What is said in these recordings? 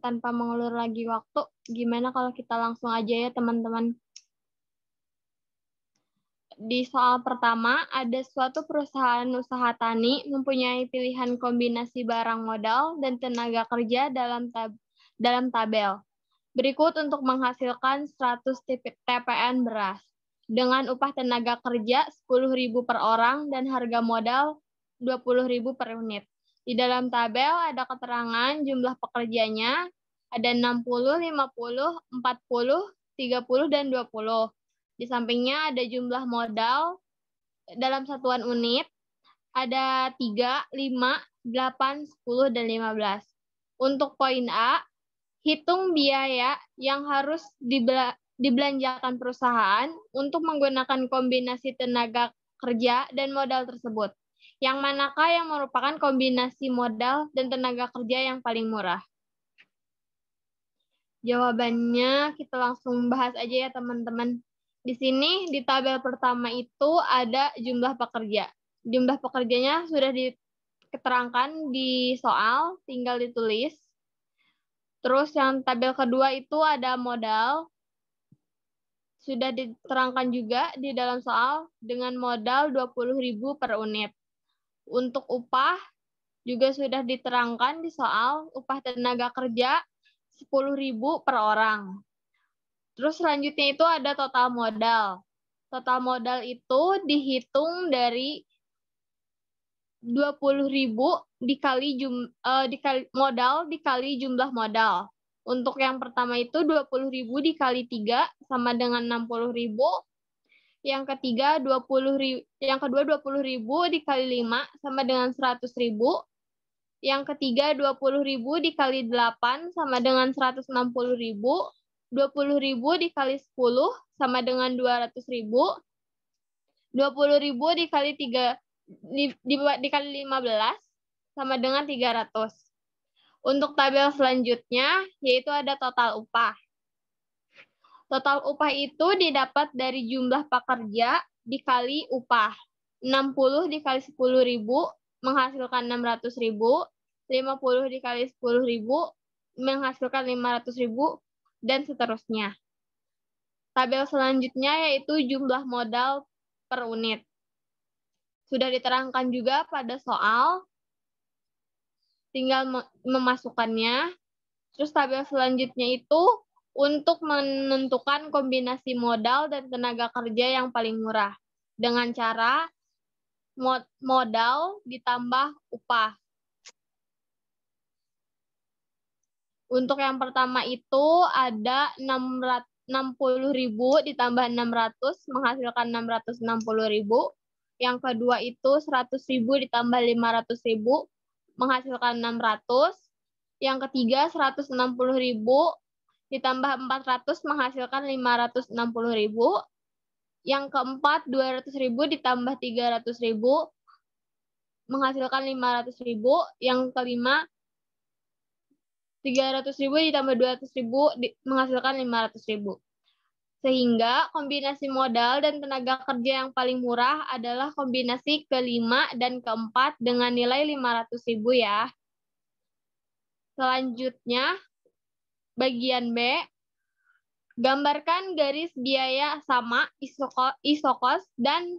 Tanpa mengulur lagi waktu, gimana kalau kita langsung aja ya teman-teman. Di soal pertama, ada suatu perusahaan usaha tani mempunyai pilihan kombinasi barang modal dan tenaga kerja dalam tabel. Berikut untuk menghasilkan 100 TPN beras. Dengan upah tenaga kerja 10.000 per orang dan harga modal 20.000 per unit. Di dalam tabel ada keterangan jumlah pekerjanya, ada 60, 50, 40, 30, dan 20. Di sampingnya ada jumlah modal dalam satuan unit, ada 3, 5, 8, 10, dan 15. Untuk poin A, hitung biaya yang harus dibelanjakan perusahaan untuk menggunakan kombinasi tenaga kerja dan modal tersebut. Yang manakah yang merupakan kombinasi modal dan tenaga kerja yang paling murah? Jawabannya kita langsung bahas aja ya teman-teman. Di sini di tabel pertama itu ada jumlah pekerja. Jumlah pekerjanya sudah diterangkan di soal, tinggal ditulis. Terus yang tabel kedua itu ada modal. Sudah diterangkan juga di dalam soal dengan modal 20.000 per unit. Untuk upah juga sudah diterangkan di soal, upah tenaga kerja 10.000 per orang. Terus selanjutnya itu ada total modal. Total modal itu dihitung dari 20.000 dikali modal dikali jumlah modal. Untuk yang pertama itu 20.000 dikali 3 sama dengan 60.000. Yang ketiga 20.000, yang kedua 20.000 dikali 5 sama dengan 100.000. Yang ketiga 20.000 dikali 8 sama dengan 160.000. 20.000 dikali 10 sama dengan 200.000. 20.000 dikali 3 dikali 15 sama dengan 300. Untuk tabel selanjutnya yaitu ada total upah. Total upah itu didapat dari jumlah pekerja dikali upah. 60 dikali 10.000 menghasilkan 600.000. 50 dikali 10.000 menghasilkan 500.000 dan seterusnya. Tabel selanjutnya yaitu jumlah modal per unit. Sudah diterangkan juga pada soal, tinggal memasukkannya. Terus tabel selanjutnya itu untuk menentukan kombinasi modal dan tenaga kerja yang paling murah dengan cara modal ditambah upah. Untuk yang pertama itu ada 60.000 ditambah 600 menghasilkan 660.000. Yang kedua itu 100.000 ditambah 500.000 menghasilkan 600. Yang ketiga 160.000 ditambah 400 menghasilkan 560.000. Yang keempat 200.000 ditambah 300.000 menghasilkan 500.000. Yang kelima 300.000 ditambah 200.000 menghasilkan 500.000. Sehingga kombinasi modal dan tenaga kerja yang paling murah adalah kombinasi kelima dan keempat dengan nilai 500.000 ya. Selanjutnya, bagian B, gambarkan garis biaya sama, isokos, dan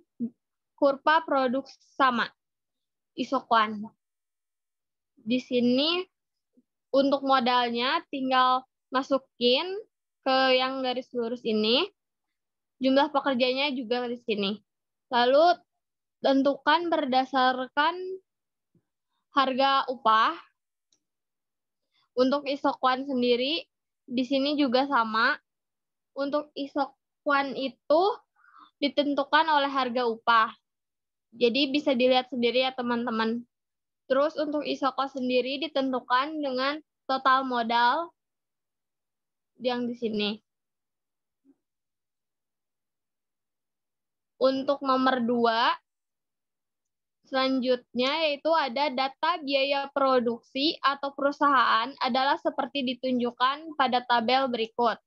kurva produk sama, isokuan. Di sini untuk modalnya tinggal masukin ke yang garis lurus ini. Jumlah pekerjanya juga di sini. Lalu tentukan berdasarkan harga upah. Untuk isokuan sendiri di sini juga sama. Untuk isokuan itu ditentukan oleh harga upah. Jadi bisa dilihat sendiri ya teman-teman. Terus untuk isokos sendiri ditentukan dengan total modal yang di sini. Untuk nomor 2, selanjutnya yaitu ada data biaya produksi atau perusahaan adalah seperti ditunjukkan pada tabel berikut.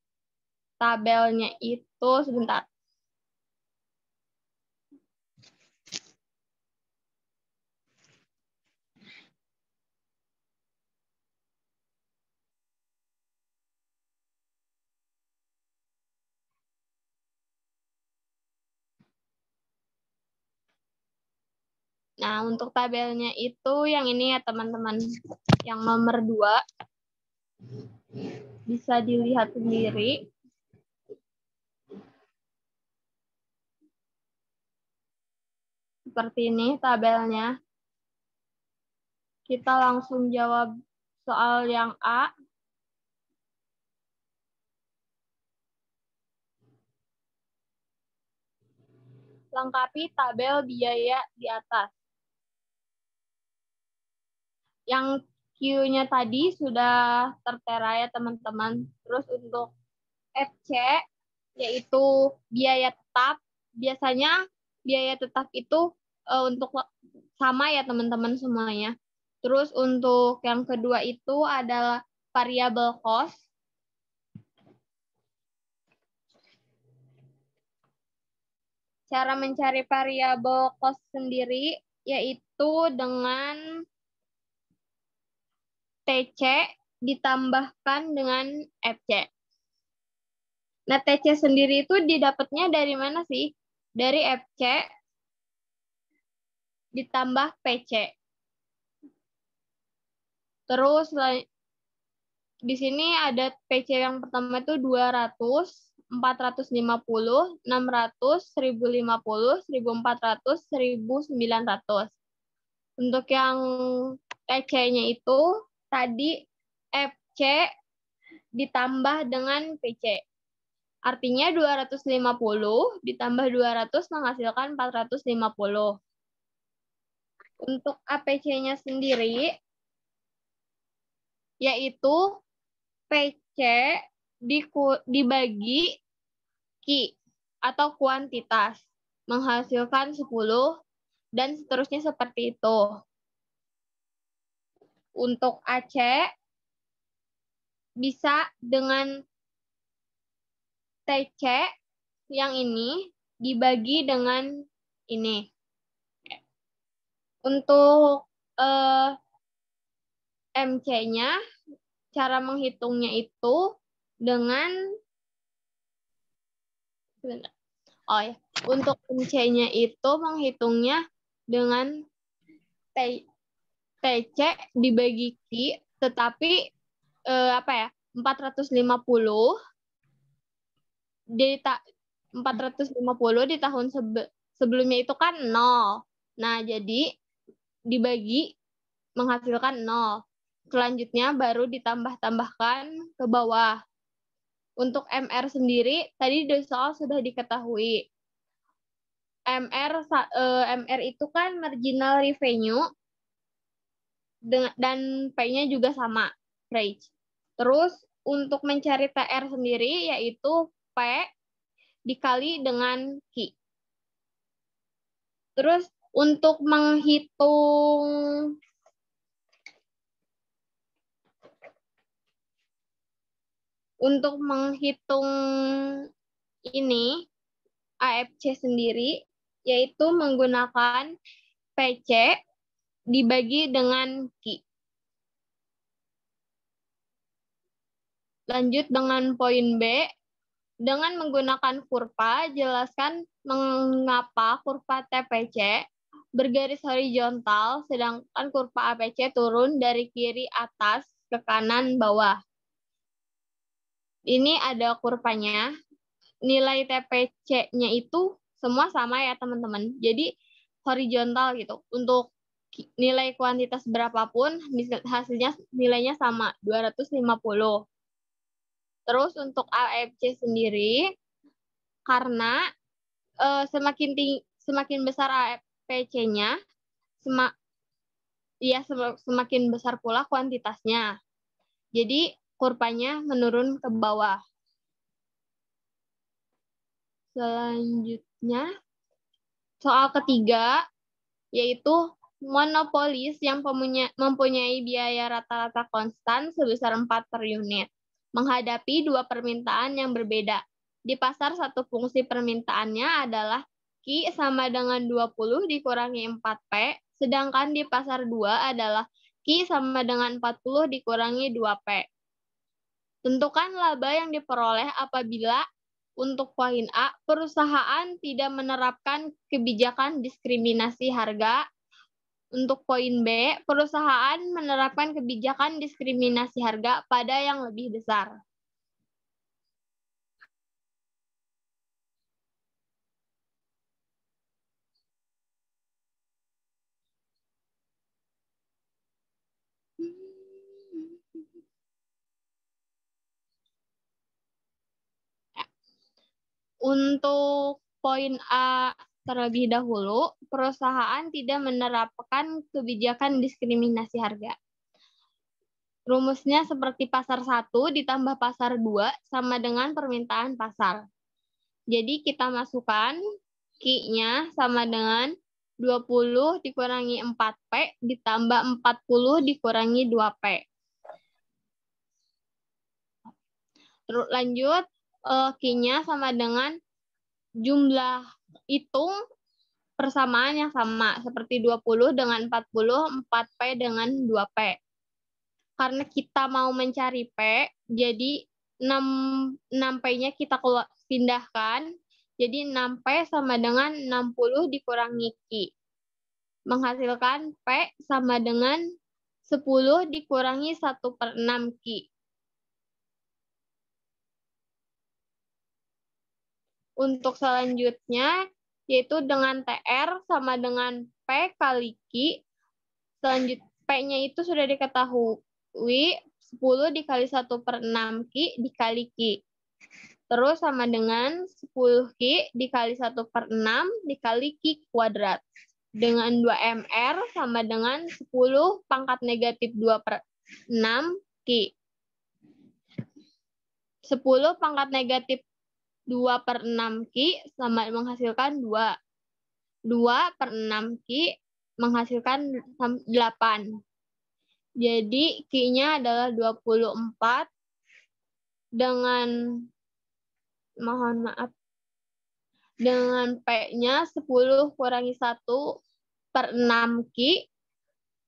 Tabelnya itu sebentar. Nah, untuk tabelnya itu yang ini ya teman-teman, yang nomor 2. Bisa dilihat sendiri. Seperti ini tabelnya. Kita langsung jawab soal yang A. Lengkapi tabel biaya di atas. Yang Q-nya tadi sudah tertera ya teman-teman. Terus untuk FC, yaitu biaya tetap. Biasanya biaya tetap itu untuk sama ya teman-teman semuanya. Terus untuk yang kedua itu adalah variable cost. Cara mencari variable cost sendiri yaitu dengan TC ditambahkan dengan FC. Nah, TC sendiri itu didapatnya dari mana sih? Dari FC ditambah PC. Terus di sini ada PC yang pertama itu 200, 450, 600, 1050, 1400, 1900. Untuk yang TC-nya itu tadi FC ditambah dengan PC. Artinya 250 ditambah 200 menghasilkan 450. Untuk APC-nya sendiri yaitu PC dibagi Q atau kuantitas menghasilkan 10 dan seterusnya seperti itu. Untuk AC bisa dengan TC yang ini dibagi dengan ini. Untuk MC-nya, cara menghitungnya itu dengan untuk MC-nya itu menghitungnya dengan TC dibagi Q, tetapi 450 di tahun sebelumnya itu kan 0. Nah, jadi dibagi menghasilkan 0. Selanjutnya baru ditambah-tambahkan ke bawah. Untuk MR sendiri, tadi di soal sudah diketahui. MR itu kan marginal revenue, dan P-nya juga sama, price. Terus untuk mencari TR sendiri, yaitu P dikali dengan Q. Terus untuk menghitung ini AFC sendiri, yaitu menggunakan PC dibagi dengan Q. Lanjut dengan poin B, dengan menggunakan kurva, jelaskan mengapa kurva TPC bergaris horizontal, sedangkan kurva APC turun dari kiri atas ke kanan bawah. Ini ada kurvanya. Nilai TPC-nya itu semua sama ya teman-teman. Jadi horizontal gitu. Untuk nilai kuantitas berapapun, hasilnya nilainya sama, 250. Terus untuk AFC sendiri, karena semakin besar AFC-nya, semakin besar pula kuantitasnya. Jadi kurvanya menurun ke bawah. Selanjutnya, soal ketiga, yaitu monopolis yang mempunyai biaya rata-rata konstan sebesar 4 per unit, menghadapi dua permintaan yang berbeda. Di pasar, satu fungsi permintaannya adalah Q sama dengan 20 dikurangi 4P, sedangkan di pasar 2 adalah Q sama dengan 40 dikurangi 2P. Tentukan laba yang diperoleh apabila untuk poin A, perusahaan tidak menerapkan kebijakan diskriminasi harga Untuk poin B, perusahaan menerapkan kebijakan diskriminasi harga pada yang lebih besar. Untuk poin A terlebih dahulu, perusahaan tidak menerapkan kebijakan diskriminasi harga. Rumusnya seperti pasar 1 ditambah pasar 2 sama dengan permintaan pasar. Jadi kita masukkan Q-nya sama dengan 20 dikurangi 4P ditambah 40 dikurangi 2P. Terus lanjut, Q-nya sama dengan jumlah hitung persamaan yang sama, seperti 20 dengan 40, 4P dengan 2P. Karena kita mau mencari P, jadi 6P-nya kita pindahkan, jadi 6P sama dengan 60 dikurangi Q. Menghasilkan P sama dengan 10 dikurangi 1/6 Q. Untuk selanjutnya, yaitu dengan TR sama dengan P kali Q. Selanjutnya, P-nya itu sudah diketahui, 10 dikali 1/6 Q dikali Q. Terus sama dengan 10 Q dikali 1/6 dikali Q kuadrat. Dengan 2MR sama dengan 10 pangkat negatif 2/6 Q. 10 pangkat negatif 2/6 Q sama menghasilkan 2. 2/6 Q menghasilkan 8. Jadi Q-nya adalah 24 dengan, mohon maaf, dengan P-nya 10 kurangi 1/6 Q,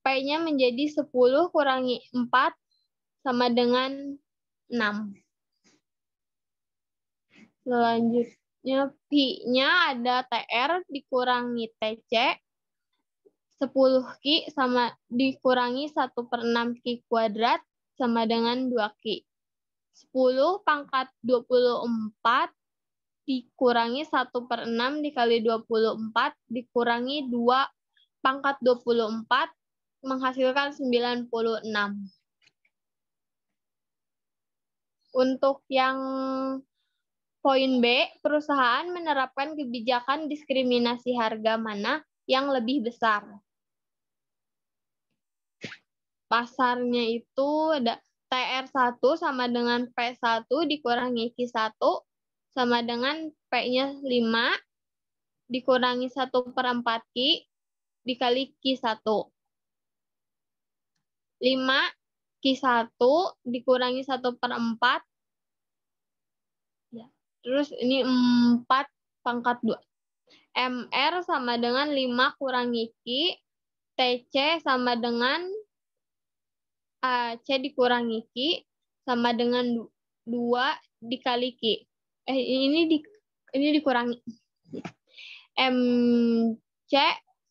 P-nya menjadi 10 kurangi 4 sama dengan 6. Selanjutnya, Pi-nya ada TR dikurangi TC, 10 Q sama dikurangi 1/6 Q kuadrat sama dengan 2 Q. 10 pangkat 24 dikurangi 1/6 dikali 24 dikurangi 2 pangkat 24 menghasilkan 96. Untuk yang poin B, perusahaan menerapkan kebijakan diskriminasi harga mana yang lebih besar. Pasarnya itu ada TR1 sama dengan P1 dikurangi Q1 sama dengan P-nya 5 dikurangi 1/4 Q dikali Q1. 5 Q1 dikurangi 1/4. Terus ini 4 pangkat 2. MR sama dengan 5 kurangi Q. TC sama dengan AC dikurangi Q sama dengan 2 dikali Q. Ini dikurangi. MC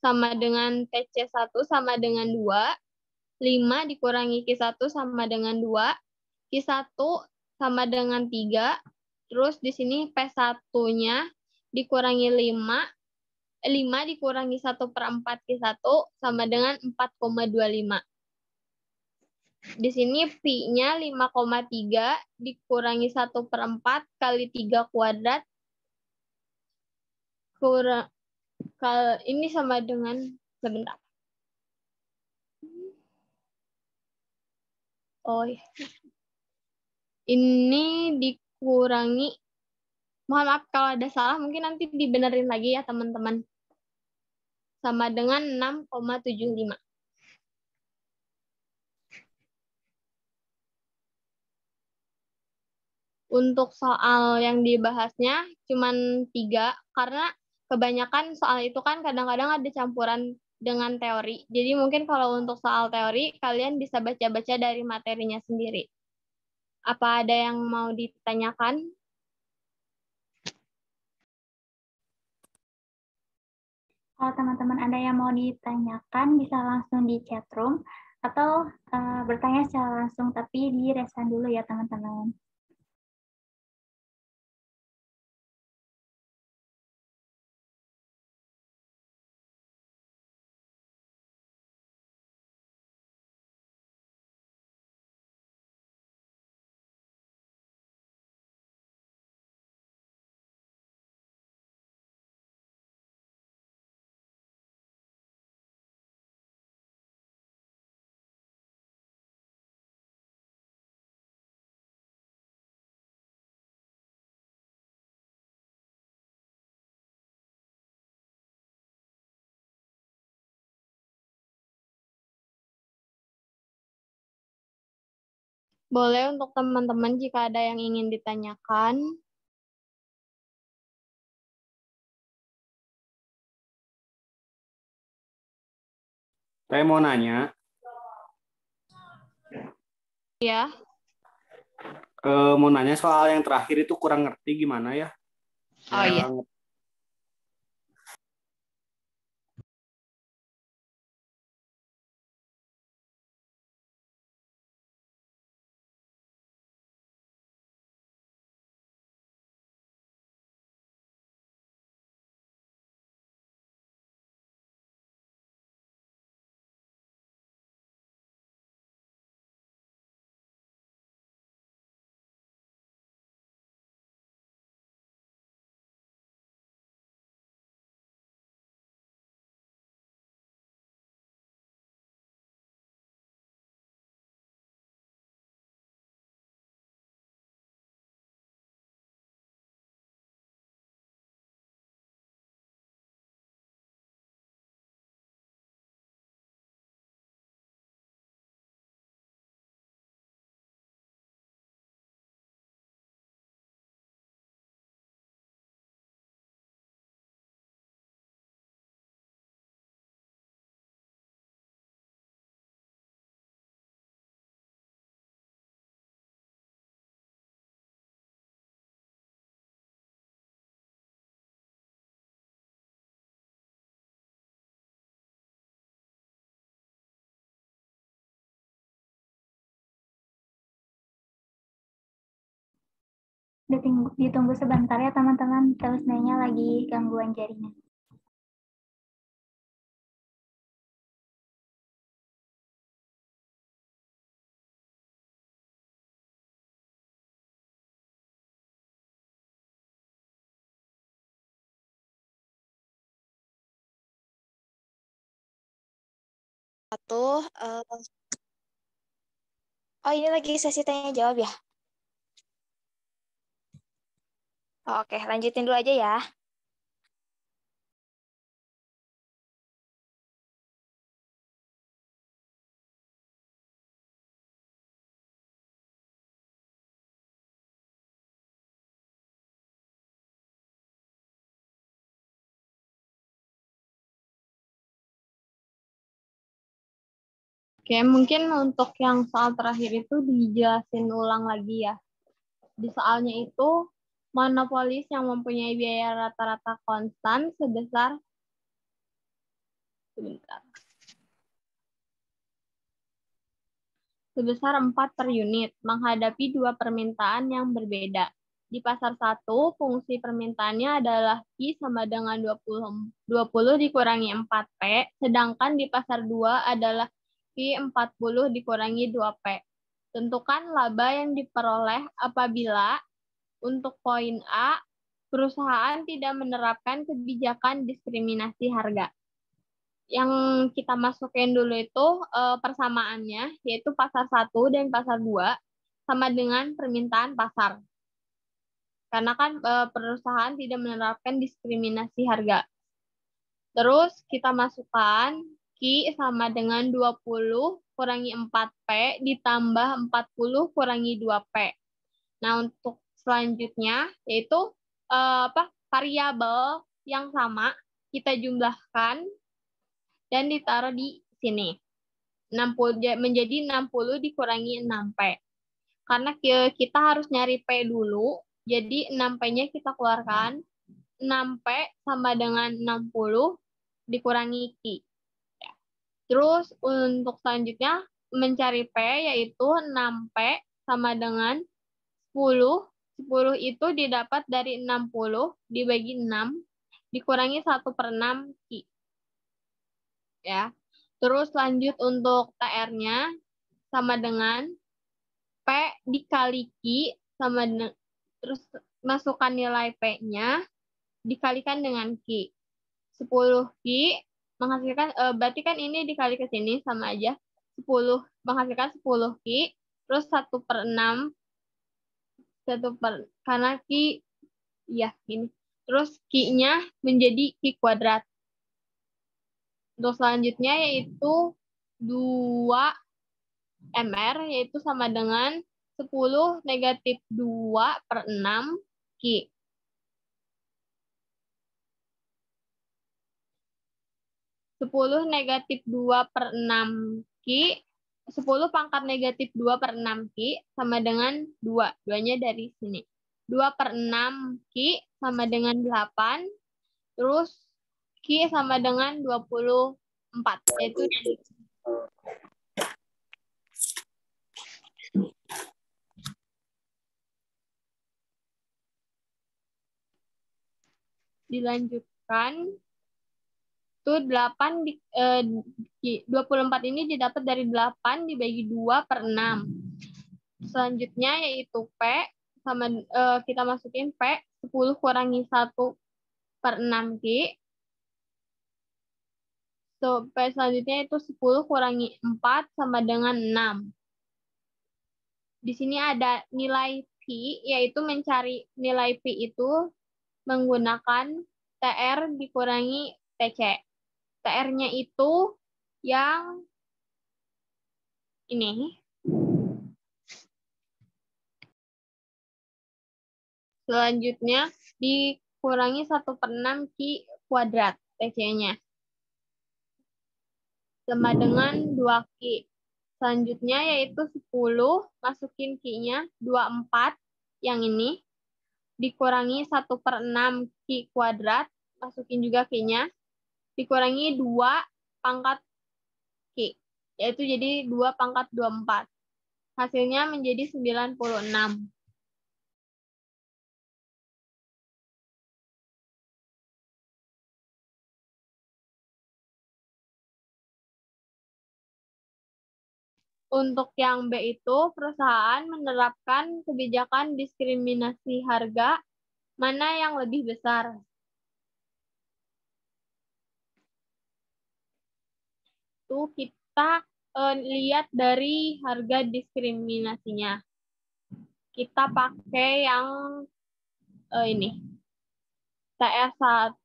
sama dengan TC1 sama dengan 2. 5 dikurangi Q1 sama dengan 2. Q1 sama dengan 3. Terus di sini P1-nya dikurangi 5. 5 dikurangi 1/4 Q1 sama dengan 4,25. Di sini Pi-nya 5,3 dikurangi 1/4 kali 3 kuadrat. Ini sama dengan, sebentar. Oh ya. Ini dikurangi, mohon maaf kalau ada salah, mungkin nanti dibenerin lagi ya teman-teman. Sama dengan 6,75. Untuk soal yang dibahasnya cuma 3, karena kebanyakan soal itu kan kadang-kadang ada campuran dengan teori. Jadi mungkin kalau untuk soal teori, kalian bisa baca-baca dari materinya sendiri. Apa ada yang mau ditanyakan? Kalau teman-teman ada yang mau ditanyakan, bisa langsung di chat room atau bertanya secara langsung, tapi di raise hand dulu ya teman-teman. Boleh untuk teman-teman jika ada yang ingin ditanyakan. Saya mau nanya, Ya, mau nanya soal yang terakhir itu kurang ngerti gimana ya? oh iya. Yang Ditunggu sebentar ya teman-teman, terus nanya lagi gangguan jaringan. Oh ini lagi sesi tanya jawab ya? Oke, lanjutin dulu aja ya. Oke, mungkin untuk yang soal terakhir itu dijelasin ulang lagi ya. Di soalnya itu, monopolis yang mempunyai biaya rata-rata konstan sebesar sebentar, sebesar 4 per unit, menghadapi dua permintaan yang berbeda. Di pasar 1, fungsi permintaannya adalah Q sama dengan 20 dikurangi 4P, sedangkan di pasar 2 adalah Q 40 dikurangi 2P. Tentukan laba yang diperoleh apabila untuk poin A, perusahaan tidak menerapkan kebijakan diskriminasi harga. Yang kita masukin dulu itu persamaannya, yaitu pasar 1 dan pasar 2 sama dengan permintaan pasar. Karena kan perusahaan tidak menerapkan diskriminasi harga. Terus kita masukkan Q sama dengan 20 kurangi 4P ditambah 40 kurangi 2P. Nah, untuk selanjutnya yaitu variabel yang sama kita jumlahkan dan ditaruh di sini. 60 menjadi 60 dikurangi 6P. Karena kita harus nyari P dulu, jadi 6P-nya kita keluarkan. 6P sama dengan 60 dikurangi Ki. Ya. Terus untuk selanjutnya mencari P yaitu 6P sama dengan 10. 10 itu didapat dari 60 dibagi 6 dikurangi 1/6 Ki. Ya. Terus lanjut untuk TR-nya sama dengan P dikali Ki sama terus masukkan nilai P-nya dikalikan dengan Ki. 10 Ki menghasilkan berarti kan ini dikali ke sini sama aja. 10 menghasilkan 10 Ki terus 1/6 karena Ki ya ini. Terus Ki-nya menjadi Ki kuadrat. Untuk selanjutnya yaitu 2 MR yaitu sama dengan 10 negatif 2/6 Ki. 10 negatif 2/6 Ki, 10 pangkat negatif 2/6 Ki sama dengan 2. 2-nya dari sini. 2/6 Ki sama dengan 8. Terus Ki sama dengan 24. Yaitu dilanjutkan. Itu 24 ini didapat dari 8 dibagi 2/6. Selanjutnya yaitu P sama kita masukin P 10 kurangi 1/6 Ki. So, P selanjutnya itu 10 kurangi 4 sama dengan 6. Di sini ada nilai Pi, yaitu mencari nilai Pi itu menggunakan TR dikurangi TC. TR-nya itu yang ini. Selanjutnya dikurangi 1/6 Ki kuadrat TC-nya. Sama dengan 2 Ki. Selanjutnya yaitu 10, masukin Ki-nya 24 yang ini. Dikurangi 1/6 Ki kuadrat, masukin juga Ki-nya. Dikurangi 2 pangkat Ki, yaitu jadi 2 pangkat 24. Hasilnya menjadi 96. Untuk yang B itu, perusahaan menerapkan kebijakan diskriminasi harga mana yang lebih besar. Itu kita lihat dari harga diskriminasinya. Kita pakai yang ini. TR1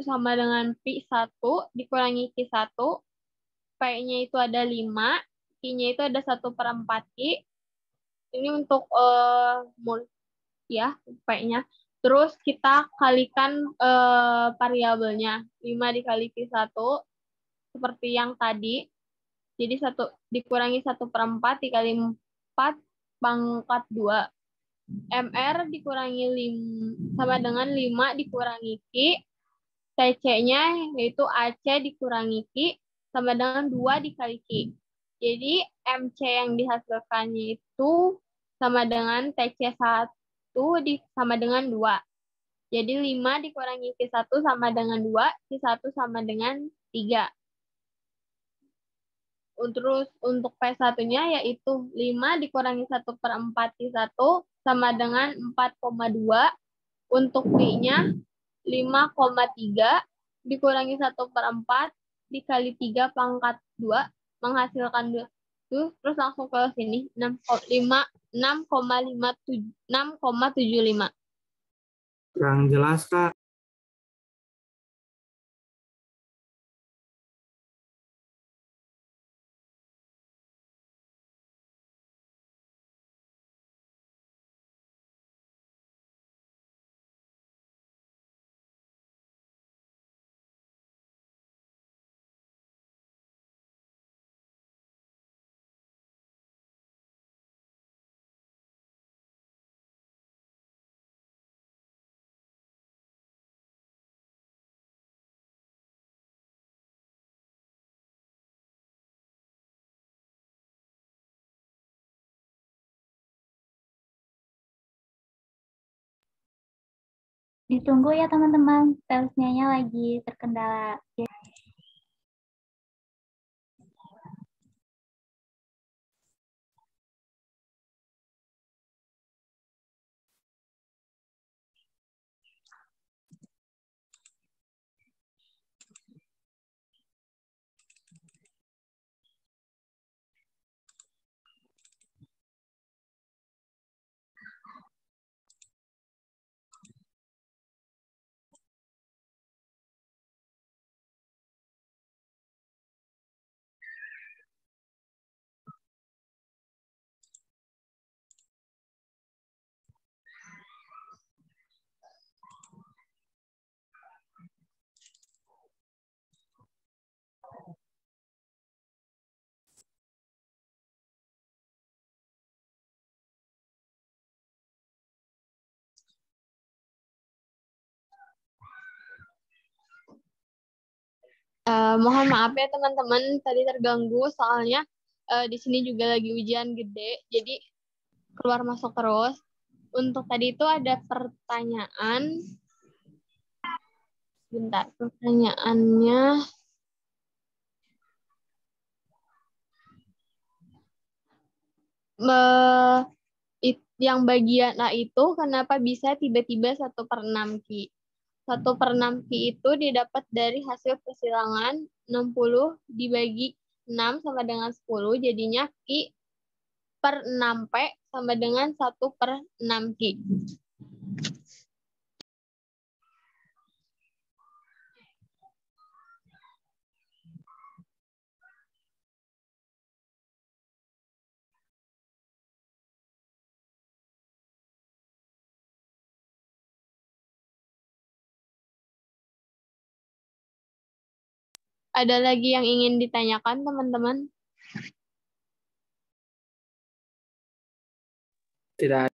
sama dengan Pi1 dikurangi Ki1. P-nya itu ada 5. Ki-nya itu ada 1/4 Ki. Ini untuk ya, P-nya. Terus kita kalikan variabelnya. 5 dikali Ki1 seperti yang tadi. Jadi dikurangi 1/4 dikali 4 pangkat 2. MR dikurangi 5 sama dengan 5 dikurangi Ki. TC-nya yaitu AC dikurangi Ki sama dengan 2 dikali Ki. Jadi MC yang dihasilkannya itu sama dengan TC1 sama dengan 2. Jadi 5 dikurangi Ki1 sama dengan 2, Ki1 sama dengan 3. Terus untuk P1-nya yaitu 5 dikurangi 1/4 Ki1 sama dengan 4,2. Untuk Pi-nya 5,3 dikurangi 1/4 dikali 3 pangkat 2 menghasilkan 2. Terus langsung ke sini 6,75. Kurang jelas, Kak. Ditunggu ya teman-teman, tesnya lagi terkendala. Mohon maaf ya teman-teman, tadi terganggu soalnya di sini juga lagi hujan gede, jadi keluar masuk terus. Untuk tadi itu ada pertanyaan, bentar, pertanyaannya yang bagian A itu kenapa bisa tiba-tiba 1/6 Ki? 1/6 Ki itu didapat dari hasil persilangan 60 dibagi 6 sama dengan 10, jadinya Ki per 6P sama dengan 1/6 Ki. Ada lagi yang ingin ditanyakan, teman-teman? Tidak.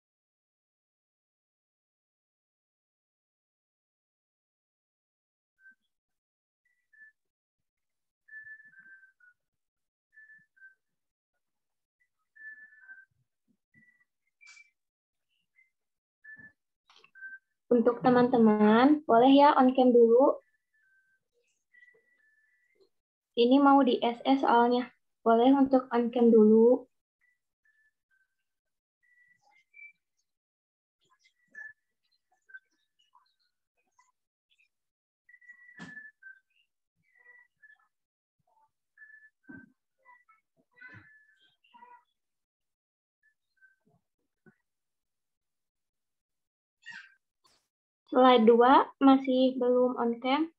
Untuk teman-teman, boleh ya on cam dulu. Ini mau di SS soalnya. Boleh untuk on cam dulu. Slide 2 masih belum on cam.